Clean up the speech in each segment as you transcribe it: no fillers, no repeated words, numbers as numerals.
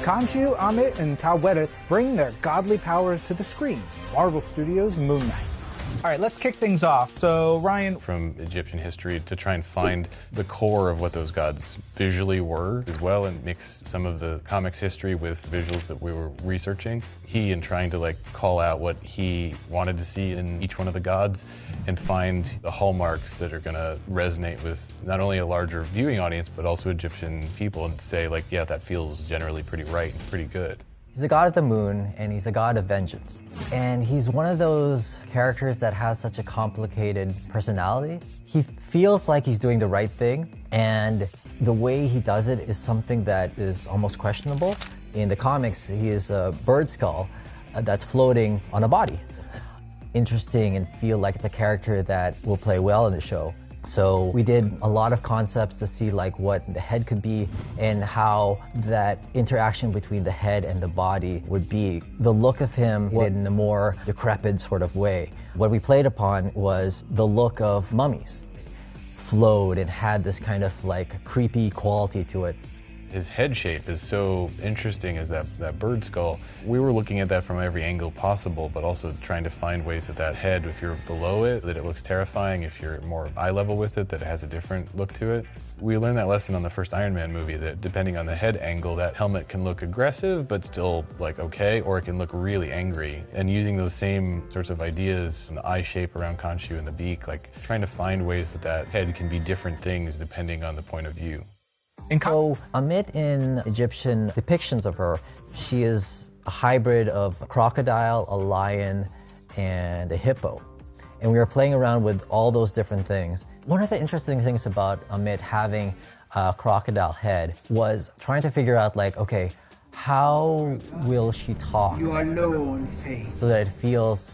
Khonshu, Amit, and Taweret bring their godly powers to the screen. Marvel Studios' Moon Knight. All right, let's kick things off. So, Ryan... From Egyptian history to try and find the core of what those gods visually were as well, and mix some of the comics history with visuals that we were researching. He, in trying to call out what he wanted to see in each one of the gods and find the hallmarks that are gonna resonate with not only a larger viewing audience, but also Egyptian people, and say yeah, that feels generally pretty right and pretty good. He's a god of the moon, and he's a god of vengeance. And he's one of those characters that has such a complicated personality. He feels like he's doing the right thing, and the way he does it is something that is almost questionable. In the comics, he is a bird skull that's floating on a body. Interesting, and feel like it's a character that will play well in the show. So we did a lot of concepts to see what the head could be and how that interaction between the head and the body would be. The look of him in a more decrepit sort of way. What we played upon was the look of mummies. Flowed and had this kind of creepy quality to it. His head shape is so interesting as that bird skull. We were looking at that from every angle possible, but also trying to find ways that head, if you're below it, that it looks terrifying. If you're more eye level with it, that it has a different look to it. We learned that lesson on the first Iron Man movie, that depending on the head angle, that helmet can look aggressive, but still okay, or it can look really angry. And using those same sorts of ideas, and the eye shape around Khonshu and the beak, trying to find ways that head can be different things depending on the point of view. So Amit, in Egyptian depictions of her, she is a hybrid of a crocodile, a lion, and a hippo. And we were playing around with all those different things. One of the interesting things about Amit having a crocodile head was trying to figure out okay, how will she talk? You are low on faith. So that it feels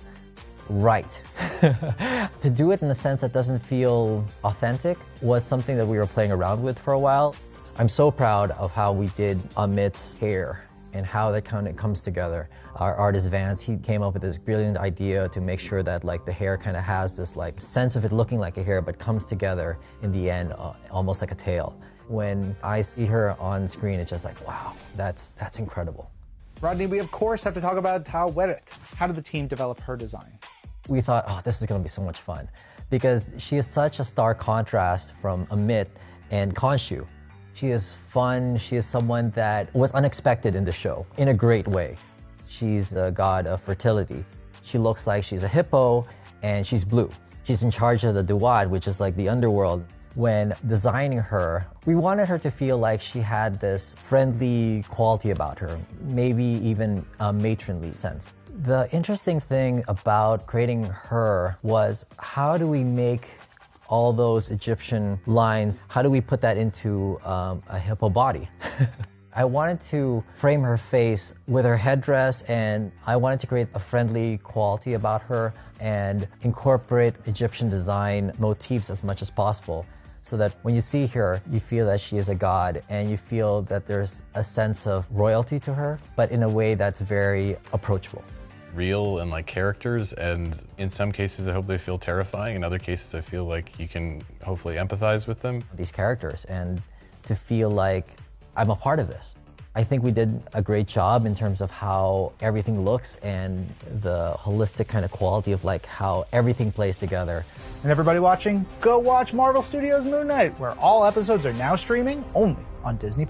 right. To do it in a sense that doesn't feel authentic was something that we were playing around with for a while. I'm so proud of how we did Amit's hair and how that kind of comes together. Our artist Vance, he came up with this brilliant idea to make sure that the hair kind of has this sense of it looking like a hair, but comes together in the end almost like a tail. When I see her on screen, it's just wow, that's incredible. Rodney, we of course have to talk about Taweret. How did the team develop her design? We thought, oh, this is gonna be so much fun, because she is such a stark contrast from Amit and Khonshu. She is fun, she is someone that was unexpected in the show, in a great way. She's a god of fertility. She looks like she's a hippo, and she's blue. She's in charge of the Duat, which is the underworld. When designing her, we wanted her to feel like she had this friendly quality about her, maybe even a matronly sense. The interesting thing about creating her was, how do we make all those Egyptian lines, how do we put that into a hippo body? I wanted to frame her face with her headdress, and I wanted to create a friendly quality about her and incorporate Egyptian design motifs as much as possible, so that when you see her, you feel that she is a god, and you feel that there's a sense of royalty to her, but in a way that's very approachable. Real and characters, and in some cases I hope they feel terrifying, in other cases I feel you can hopefully empathize with them. These characters, and to feel like I'm a part of this. I think we did a great job in terms of how everything looks and the holistic kind of quality of how everything plays together. And everybody watching, go watch Marvel Studios' Moon Knight, where all episodes are now streaming only on Disney+.